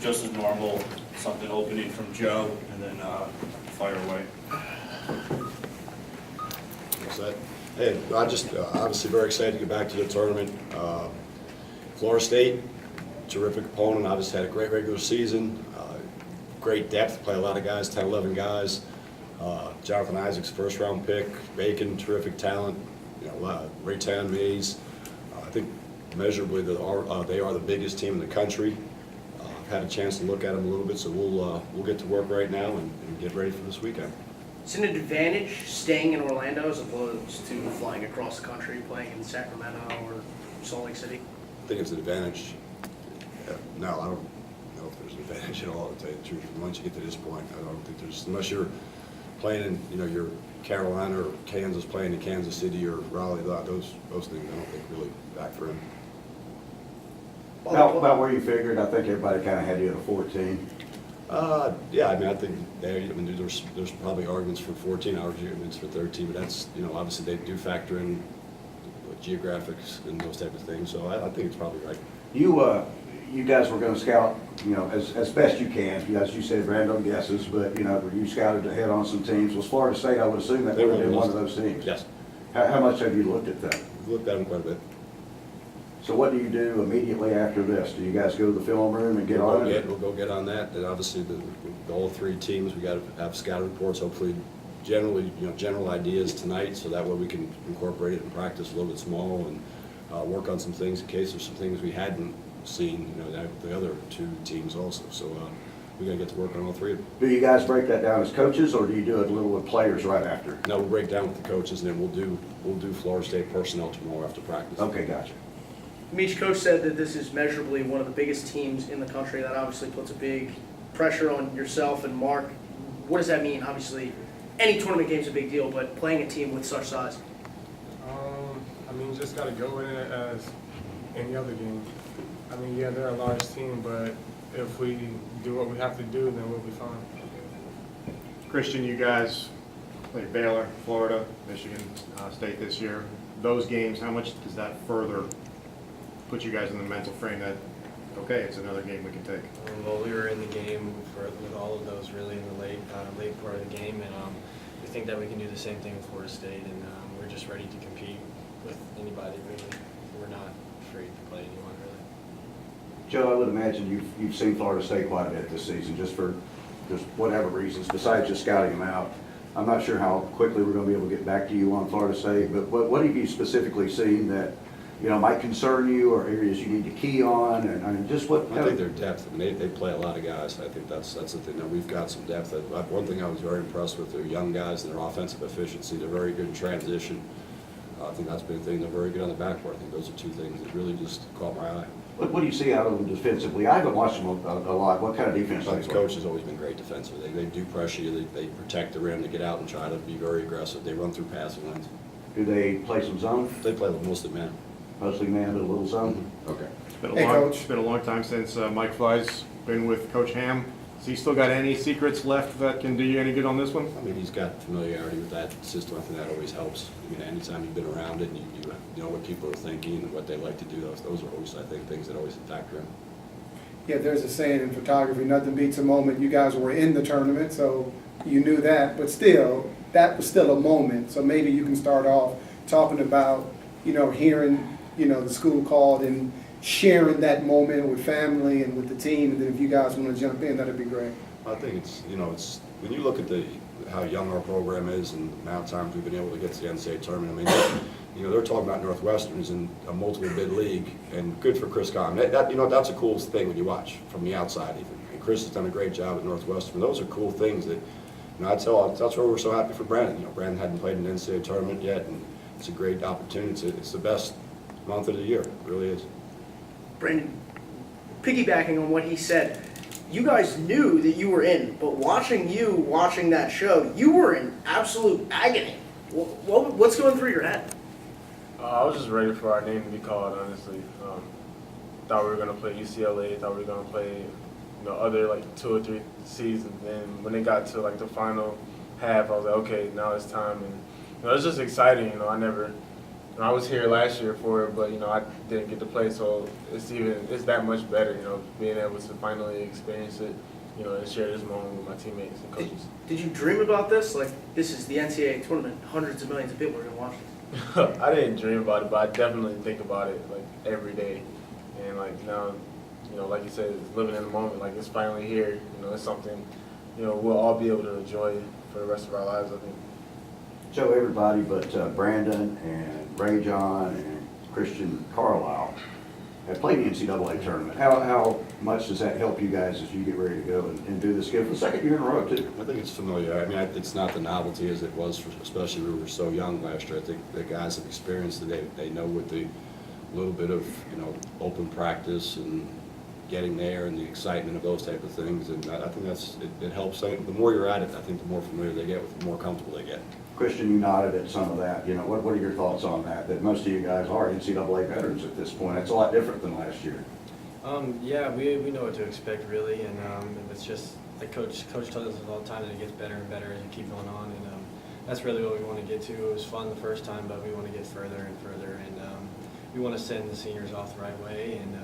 just as normal, something opening from Joe, and then fire away. What's that? Hey, I just obviously very excited to get back to the tournament. Florida State, terrific opponent, obviously had a great regular season, great depth, play a lot of guys, 10, 11 guys. Jonathan Isaac's first round pick, Bacon, terrific talent, Raytown Mays. I think measurably they are the biggest team in the country. I've had a chance to look at them a little bit, so we'll get to work right now and get ready for this weekend. Is it an advantage staying in Orlando as opposed to flying across the country, playing in Sacramento or Salt Lake City? I think it's an advantage. No, I don't know if there's an advantage at all, to tell you the truth. Once you get to this point, I don't think there's, unless you're playing in, you're Carolina or Kansas, playing in Kansas City or Raleigh, those things I don't think really factor in. About where you figured, I think everybody kind of had you at a 14. Yeah, I mean, I think there's probably arguments for 14, arguments for 13, but that's, obviously they do factor in geographics and those type of things, so I think it's probably right. You guys were going to scout, as best you can, as you said, random guesses, but, you scouted ahead on some teams. Was Florida State, I would assume that would have been one of those teams? Yes. How much have you looked at them? We've looked at them quite a bit. So what do you do immediately after this? Do you guys go to the film room and get on it? We'll go get on that, and obviously all three teams, we got to have scouting reports, hopefully general ideas tonight, so that way we can incorporate it in practice a little bit small and work on some things in case there's some things we hadn't seen, the other two teams also. So we got to get to work on all three of them. Do you guys break that down as coaches, or do you do it a little with players right after? No, we'll break down with the coaches, and then we'll do Florida State personnel tomorrow after practice. Okay, gotcha. Meach, coach said that this is measurably one of the biggest teams in the country. That obviously puts a big pressure on yourself and Mark. What does that mean? Obviously, any tournament game is a big deal, but playing a team with such size. You just got to go in it as any other game. Yeah, they're a large team, but if we do what we have to do, then we'll be fine. Christian, you guys played Baylor, Florida, Michigan State this year. Those games, how much does that further put you guys in the mental frame that, okay, it's another game we can take? Well, we were in the game with all of those really in the late part of the game, and we think that we can do the same thing with Florida State, and we're just ready to compete with anybody, really. We're not afraid to play anyone, really. Joe, I would imagine you've seen Florida State quite a bit this season, just for whatever reasons, besides just scouting them out. I'm not sure how quickly we're going to be able to get back to you on Florida State, but what have you specifically seen that might concern you, or areas you need to key on, and just what? I think their depth. They play a lot of guys. I think that's the thing. That we've got some depth. One thing I was very impressed with, their young guys and their offensive efficiency. They're very good in transition. I think that's been a thing. They're very good on the backboard. I think those are two things that really just caught my eye. What do you see out of them defensively? I haven't watched them a lot. What kind of defense? The coach has always been great defensively. They do pressure you. They protect the rim. They get out and try to be very aggressive. They run through passing lanes. Do they play some zone? They play with mostly man. Mostly man, but a little zone? Okay. It's been a long time since Mike Fly's been with Coach Ham. Has he still got any secrets left that can do you any good on this one? He's got familiarity with that system. I think that always helps. Anytime you've been around it and you know what people are thinking and what they like to do, those are always, I think, things that always factor in. Yeah, there's a saying in photography, nothing beats a moment. You guys were in the tournament, so you knew that, but still, that was still a moment. So maybe you can start off talking about, hearing, the school called and sharing that moment with family and with the team, and then if you guys want to jump in, that'd be great. I think it's when you look at how young our program is and the amount of times we've been able to get to the NCAA tournament. They're talking about Northwestern's in a multiple bid league, and good for Chris Kahn. That's a cool thing when you watch from the outside even. And Chris has done a great job at Northwestern. Those are cool things that, that's why we're so happy for Brandon. Brandon hadn't played in an NCAA tournament yet, and it's a great opportunity. It's the best month of the year. It really is. Brandon, piggybacking on what he said, you guys knew that you were in, but watching that show, you were in absolute agony. What's going through your head? I was just ready for our name to be called, honestly. Thought we were going to play UCLA, thought we were going to play other 2 or 3 seasons. And when it got to the final half, I was like, okay, now it's time. And it was just exciting. I never I was here last year for it, but I didn't get to play, so it's that much better, being able to finally experience it, and share this moment with my teammates and coaches. Did you dream about this? Like, this is the NCAA tournament. Hundreds of millions of people are going to watch this. I didn't dream about it, but I definitely think about it like every day. And like now, like you said, it's living in the moment. Like it's finally here. It's something, we'll all be able to enjoy for the rest of our lives, I think. Joe, everybody but Brandon and Ray John and Christian Carlisle have played the NCAA tournament. How much does that help you guys as you get ready to go and do this again for the second year in a row, too? I think it's familiar. I mean, it's not the novelty as it was, especially when we were so young last year. I think the guys have experienced it. They know what the little bit of, open practice and getting there and the excitement of those type of things. And I think it helps. The more you're at it, I think the more familiar they get with it, the more comfortable they get. Christian, you nodded at some of that. What are your thoughts on that? That most of you guys are NCAA veterans at this point. That's a lot different than last year. Yeah, we know what to expect really, and it's just like Coach tells us all the time that it gets better and better as you keep going on, and that's really what we want to get to. It was fun the first time, but we want to get further and further, and we want to send the seniors off the right way, and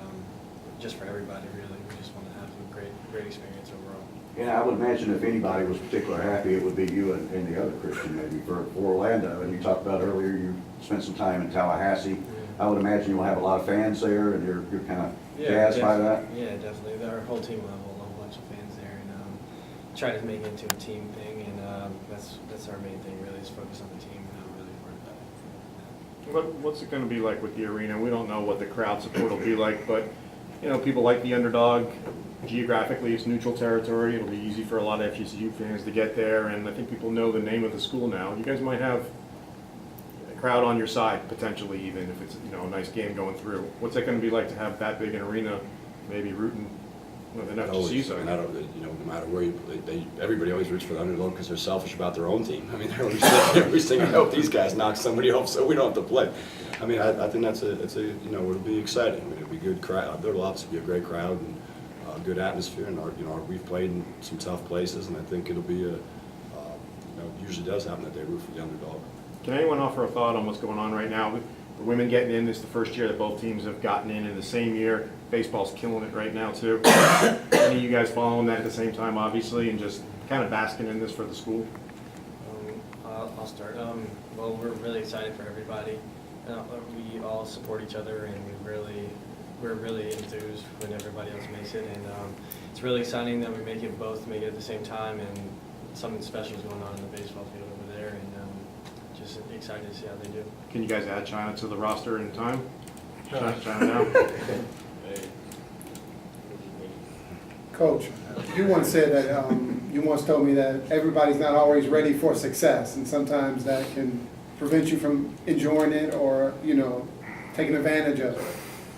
just for everybody really. We just want to have a great experience overall. And I would imagine if anybody was particularly happy, it would be you and the other Christian maybe for Orlando. And you talked about earlier, you spent some time in Tallahassee. I would imagine you'll have a lot of fans there, and you're kind of jazzed by that. Yeah, definitely. Our whole team will have a whole bunch of fans there, and try to make it into a team thing. And that's our main thing really, is focus on the team and not really worry about it. What's it going to be like with the arena? We don't know what the crowd support will be like, but people like the underdog. Geographically, it's neutral territory. It'll be easy for a lot of FGCU fans to get there, and I think people know the name of the school now. You guys might have a crowd on your side, potentially, even if it's a nice game going through. What's it going to be like to have that big an arena, maybe rooting with an FGCU side? No matter where everybody always roots for the underdog because they're selfish about their own team. I mean, they're always thinking, I hope these guys knock somebody off so we don't have to play. I mean, I think it'll be exciting. I mean, it'll be a good crowd. There'll obviously be a great crowd and good atmosphere, and we've played in some tough places, and I think it'll be it usually does happen that they root for the underdog. Can anyone offer a thought on what's going on right now? The women getting in, this is the first year that both teams have gotten in the same year. Baseball's killing it right now, too. Any of you guys following that at the same time, obviously, and just kind of basking in this for the school? I'll start. Well, we're really excited for everybody. We all support each other, and we're really enthused when everybody else makes it, and it's really exciting that we make it at the same time, and something special is going on in the baseball field over there, and just excited to see how they do. Can you guys add China to the roster in time? China now? Coach, you once said that, you once told me that everybody's not always ready for success, and sometimes that can prevent you from enjoying it or, taking advantage of it.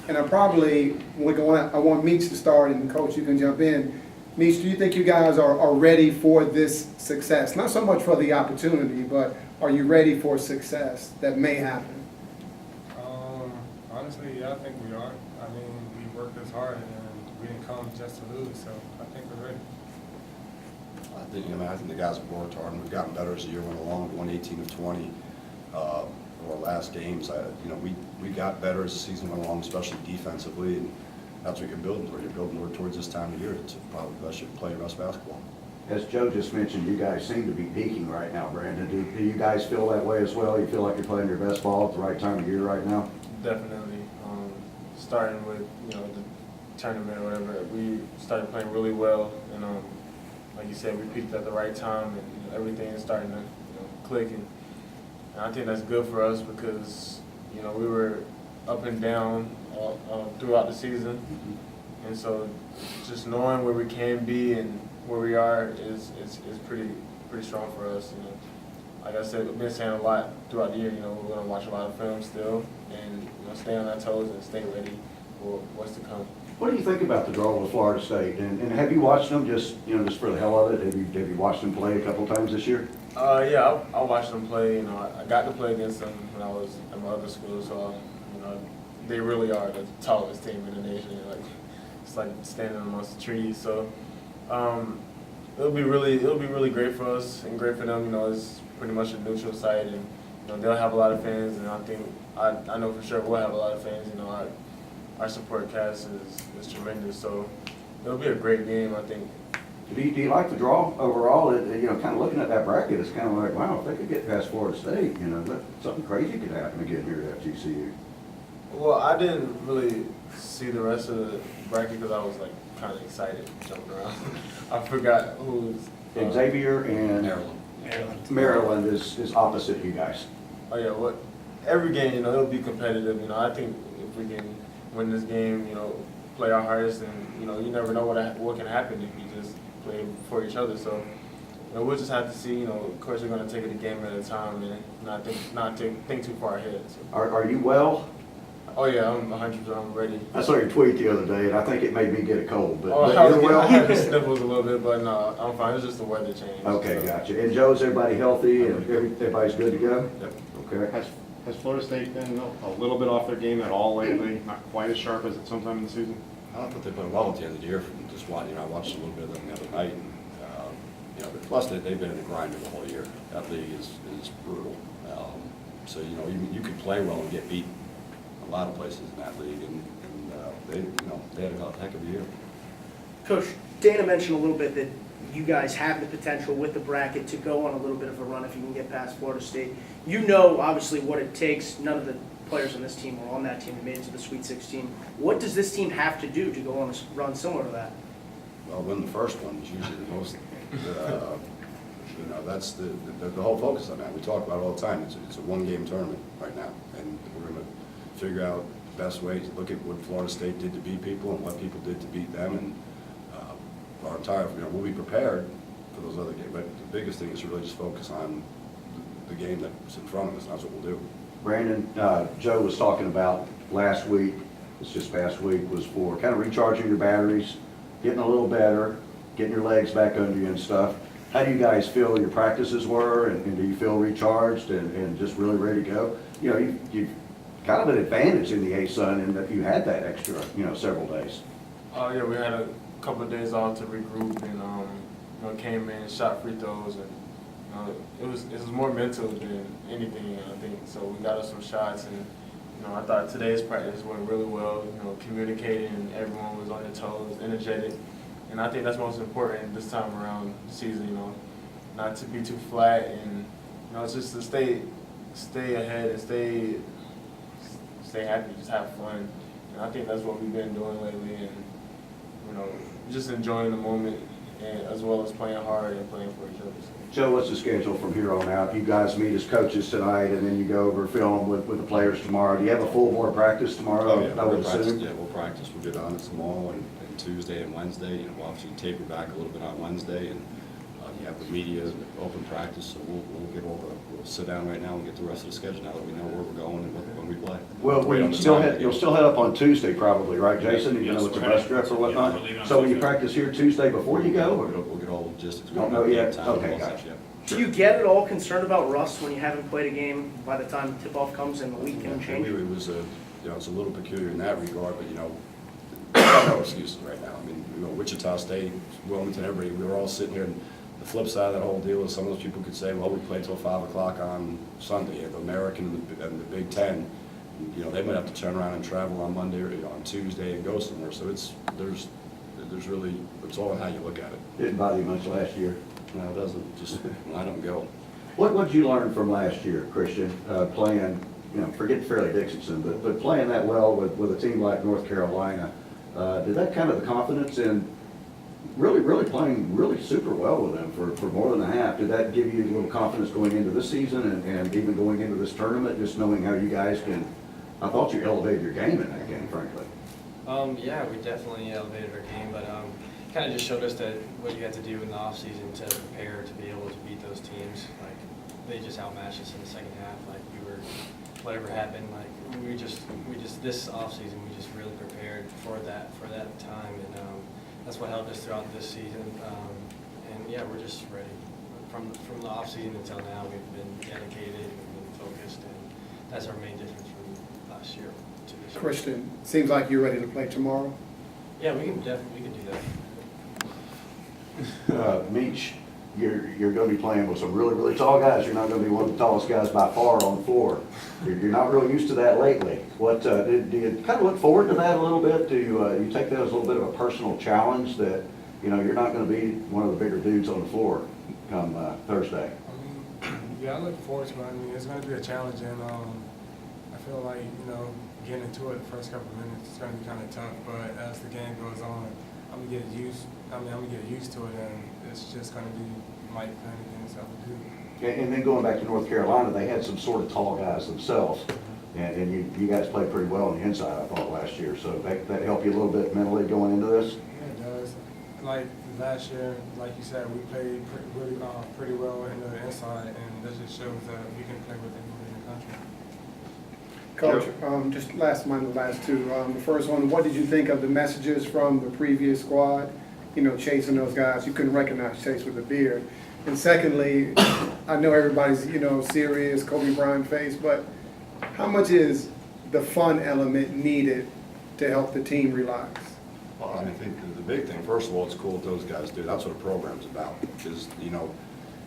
And I want Meach to start, and Coach, you can jump in. Meach, do you think you guys are ready for this success? Not so much for the opportunity, but are you ready for success that may happen? Honestly, yeah, I think we are. I mean, we worked this hard, and we didn't come just to lose, so I think we're ready. I think the guys have worked hard, and we've gotten better as the year went along. Won 18 of 20. Our last games, we got better as the season went along, especially defensively, and that's what you're building toward. You're building towards this time of year. It's probably the best you can play your best basketball. As Joe just mentioned, you guys seem to be peaking right now, Brandon. Do you guys feel that way as well? You feel like you're playing your best ball at the right time of year right now? Definitely. Starting with the tournament or whatever, we started playing really well, and like you said, we peaked at the right time, and everything is starting to click. And I think that's good for us because we were up and down throughout the season, and so just knowing where we can be and where we are is pretty strong for us. Like I said, we've been saying a lot throughout the year. We're going to watch a lot of film still, and stay on our toes and stay ready for what's to come. What do you think about the draw with Florida State? And have you watched them just for the hell of it? Have you watched them play a couple times this year? Yeah, I watched them play. I got to play against them when I was at my other school. So they really are the tallest team in the nation. It's like standing amongst the trees. So it'll be really great for us and great for them. It's pretty much a neutral site, and they'll have a lot of fans, and I think I know for sure we'll have a lot of fans. Our support cast is tremendous, so it'll be a great game, I think. Do you like the draw overall? Kind of looking at that bracket, it's kind of like, wow, if they could get past Florida State, something crazy could happen again here at FGCU. Well, I didn't really see the rest of the bracket because I was like kind of excited jumping around. I forgot who was. Xavier and Maryland is opposite you guys. Oh yeah, every game, it'll be competitive. I think if we can win this game, play our hardest, and you never know what can happen if you just play for each other. So we'll just have to see. Of course, we're going to take it a game at a time and not think too far ahead. So. Are you well? Oh yeah, I'm 100%. I'm ready. I saw your tweet the other day, and I think it made me get a cold. But I you're well. had the sniffles a little bit, but no, I'm fine. It's just the weather change. Okay, so. gotcha. And Joe, is everybody healthy and everybody's good to go? Yep. Okay. Has Florida State been a little bit off their game at all lately? Not quite as sharp as at some time in the season? I thought they played well at the end of the year from just watching. I watched a little bit of them the other night. And, but plus they've been in the grind the whole year. That league is brutal. So you can play well and get beat a lot of places in that league, and they had a heck of a year. Coach, Dana mentioned a little bit that you guys have the potential with the bracket to go on a little bit of a run if you can get past Florida State. Obviously, what it takes. None of the players on this team or on that team that made it to the Sweet 16. What does this team have to do to go on a run similar to that? Well, win the first one is usually the most. That's the whole focus on that. We talk about it all the time. It's a one-game tournament right now, and we're going to figure out the best way to look at what Florida State did to beat people and what people did to beat them, and our entire, we'll be prepared for those other games. But the biggest thing is to really just focus on the game that's in front of us, and that's what we'll do. Brandon, Joe was talking about last week, this past week, was for kind of recharging your batteries, getting a little better, getting your legs back under you and stuff. How do you guys feel your practices were, and do you feel recharged and just really ready to go? You've kind of an advantage in the A-Sun in that you had that extra, several days. Oh yeah, we had a couple of days off to regroup, and came in, shot free throws, and it was more mental than anything, I think. So we got us some shots, and I thought today's practice went really well. Communicating, and everyone was on their toes, energetic, and I think that's most important this time around the season. Not to be too flat, and just to stay ahead and stay happy, just have fun. And I think that's what we've been doing lately, and just enjoying the moment, and as well as playing hard and playing for each other. Joe, what's the schedule from here on out? You guys meet as coaches tonight, and then you go over film with the players tomorrow. Do you have a full board practice tomorrow? Oh, yeah, I would we'll practice. assume? Yeah, we'll practice. We'll get on it tomorrow and Tuesday and Wednesday. We'll obviously taper back a little bit on Wednesday, and you have the media open practice. So we'll sit down right now and get the rest of the schedule now that we know where we're going and when we play. Well, you'll still head up on Tuesday probably, right, Jason? Even though it's a bus trip or whatnot? So will you practice here Tuesday before you go? Or? We'll get all the logistics. Don't know yet? Time, Okay, all that, gotcha. yeah. Do you get at all concerned about rust when you haven't played a game by the time tip-off comes and the week can change? It was it's a little peculiar in that regard, but no excuses right now. I mean, Wichita State, Wilmington, everybody, we were all sitting here, and the flip side of that whole deal is some of those people could say, well, we played till 5 o'clock on Sunday. The American and the Big Ten, they might have to turn around and travel on Monday or on Tuesday and go somewhere. So there's really, it's all in how you look at it. Didn't bother you much last year? No, it doesn't. Just line up and go. What did you learn from last year, Christian, playing, forget Fairleigh Dickinson, but playing that well with a team like North Carolina? Did that kind of the confidence in really playing really super well with them for more than a half? Did that give you a little confidence going into this season and even going into this tournament, just knowing how you guys can? I thought you elevated your game in that game, frankly. Yeah, we definitely elevated our game, but kind of just showed us that what you had to do in the off season to prepare to be able to beat those teams. Like they just outmatched us in the second half. Like whatever happened, like we just this off season we just really prepared for that time, and that's what helped us throughout this season. And yeah, we're just ready. From the off season until now, we've been dedicated, we've been focused, and that's our main difference from last year to this year. Christian, seems like you're ready to play tomorrow. Yeah, we can do that. Meach, you're going to be playing with some really, really tall guys. You're not going to be one of the tallest guys by far on the floor. You're not real used to that lately. What do you kind of look forward to that a little bit? Do you take that as a little bit of a personal challenge that you're not going to be one of the bigger dudes on the floor come Thursday? I mean, yeah, I look forward to it. I mean, it's going to be a challenge, and I feel like, getting into it the first couple of minutes is going to be kind of tough, but as the game goes on, I'm going to get used to it, and it's just going to be like playing against other dudes. And then going back to North Carolina, they had some sort of tall guys themselves, and you guys played pretty well on the inside, I thought, last year. So that helped you a little bit mentally going into this? Yeah, it does. Like last year, like you said, we played pretty well in the inside, and that just shows that we can play with anyone in the country. Coach, just last two. The first one, what did you think of the messages from the previous squad? Chasing those guys. You couldn't recognize Chase with a beard. And secondly, I know everybody's, serious, Kobe Bryant face, but how much is the fun element needed to help the team relax? Well, I think the big thing, first of all, it's cool what those guys do. That's what a program's about. Because,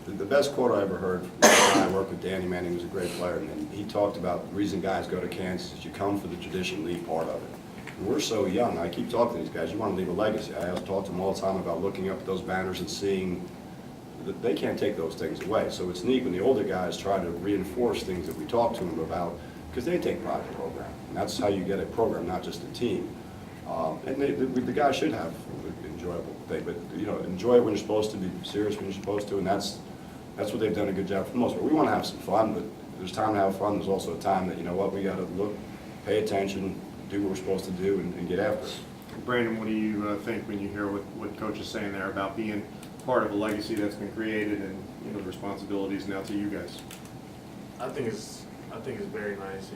the best quote I ever heard, I worked with Danny Manning, who was a great player, and he talked about the reason guys go to Kansas is you come for the tradition, leave part of it. And we're so young. I keep talking to these guys. You want to leave a legacy. I talk to them all the time about looking up at those banners and seeing that they can't take those things away. So it's neat when the older guys try to reinforce things that we talk to them about, because they take pride in the program. And that's how you get a program, not just a team. And the guys should have an enjoyable thing, but enjoy it when you're supposed to, be serious when you're supposed to, and that's what they've done a good job for the most part. We want to have some fun, but there's time to have fun. There's also a time that, we got to look, pay attention, do what we're supposed to do, and get after it. Brandon, what do you think when you hear what Coach is saying there about being part of a legacy that's been created and the responsibilities now to you guys? I think it's very nice,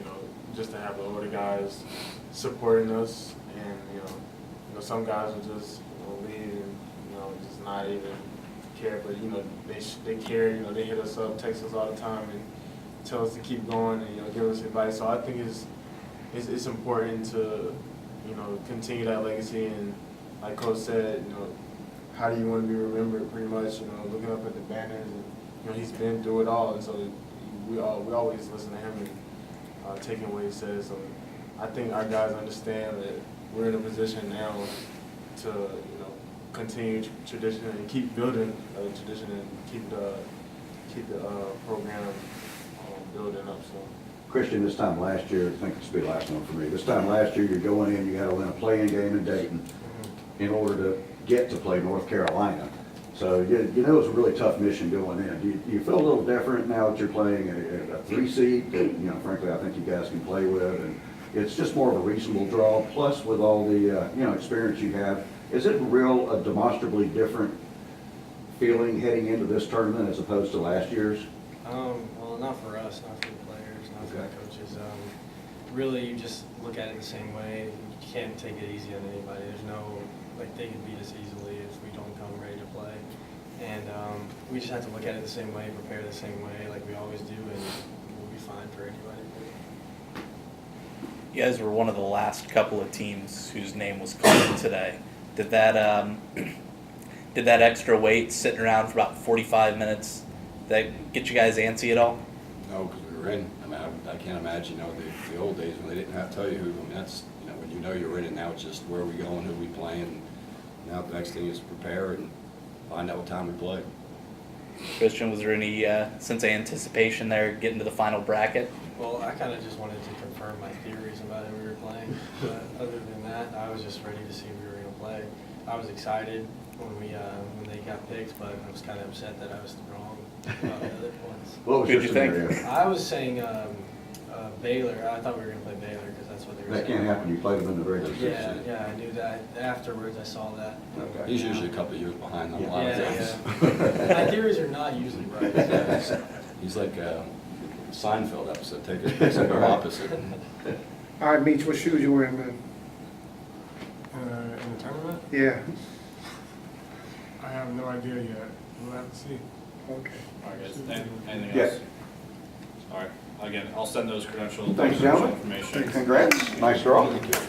just to have the older guys supporting us, and some guys will just leave and just not even care, but they care. They hit us up, text us all the time, and tell us to keep going and give us advice. So I think it's important to continue that legacy, and like Coach said, how do you want to be remembered? Pretty much, looking up at the banners, and he's been through it all, and so we always listen to him and taking what he says. So I think our guys understand that we're in a position now to continue tradition and keep building tradition and keep the program building up. So. Christian, this time last year, I think this will be the last one for me. This time last year, you're going in, you got to win a play-in game in Dayton in order to get to play North Carolina. So it was a really tough mission going in. Do you feel a little different now that you're playing a 3 seed that frankly I think you guys can play with, and it's just more of a reasonable draw. Plus with all the experience you have, is it a demonstrably different feeling heading into this tournament as opposed to last year's? Well, not for us, not for the players, not for the coaches. Really, you just look at it the same way. You can't take it easy on anybody. There's no, they can beat us easily if we don't come ready to play. And we just have to look at it the same way, prepare the same way like we always do, and we'll be fine for anybody. You guys were one of the last couple of teams whose name was called today. Did that extra weight sitting around for about 45 minutes, that get you guys antsy at all? No, because we were in. I can't imagine, the old days when they didn't have to tell you who. That's, when you're in it, now it's just where are we going, who are we playing. Now the next thing is prepare and find out what time we play. Christian, was there any sense of anticipation there getting to the final bracket? Well, I kind of just wanted to confirm my theories about who we were playing. But other than that, I was just ready to see who we were going to play. I was excited when they got picked, but I was kind of upset that I was wrong about the other ones. What was Who'd your you think? scenario? I was saying Baylor. I thought we were going to play Baylor because that's what they were That saying. can't happen. You played them in the regular season. Yeah, I knew that. Afterwards, I saw that. Okay. He's usually a couple of years behind on a lot of things. Yeah. My theories are not usually right. He's like a Seinfeld episode, take it somewhere opposite. All right, Meach, what shoes you wearing, man? In the tournament, Yeah. I have no idea yet. We'll have to see. Okay. All right, guys, anything Yes. else? All right, again, I'll send those credentials. Thanks, gentlemen. Information. Congrats. Nice draw. Thank you.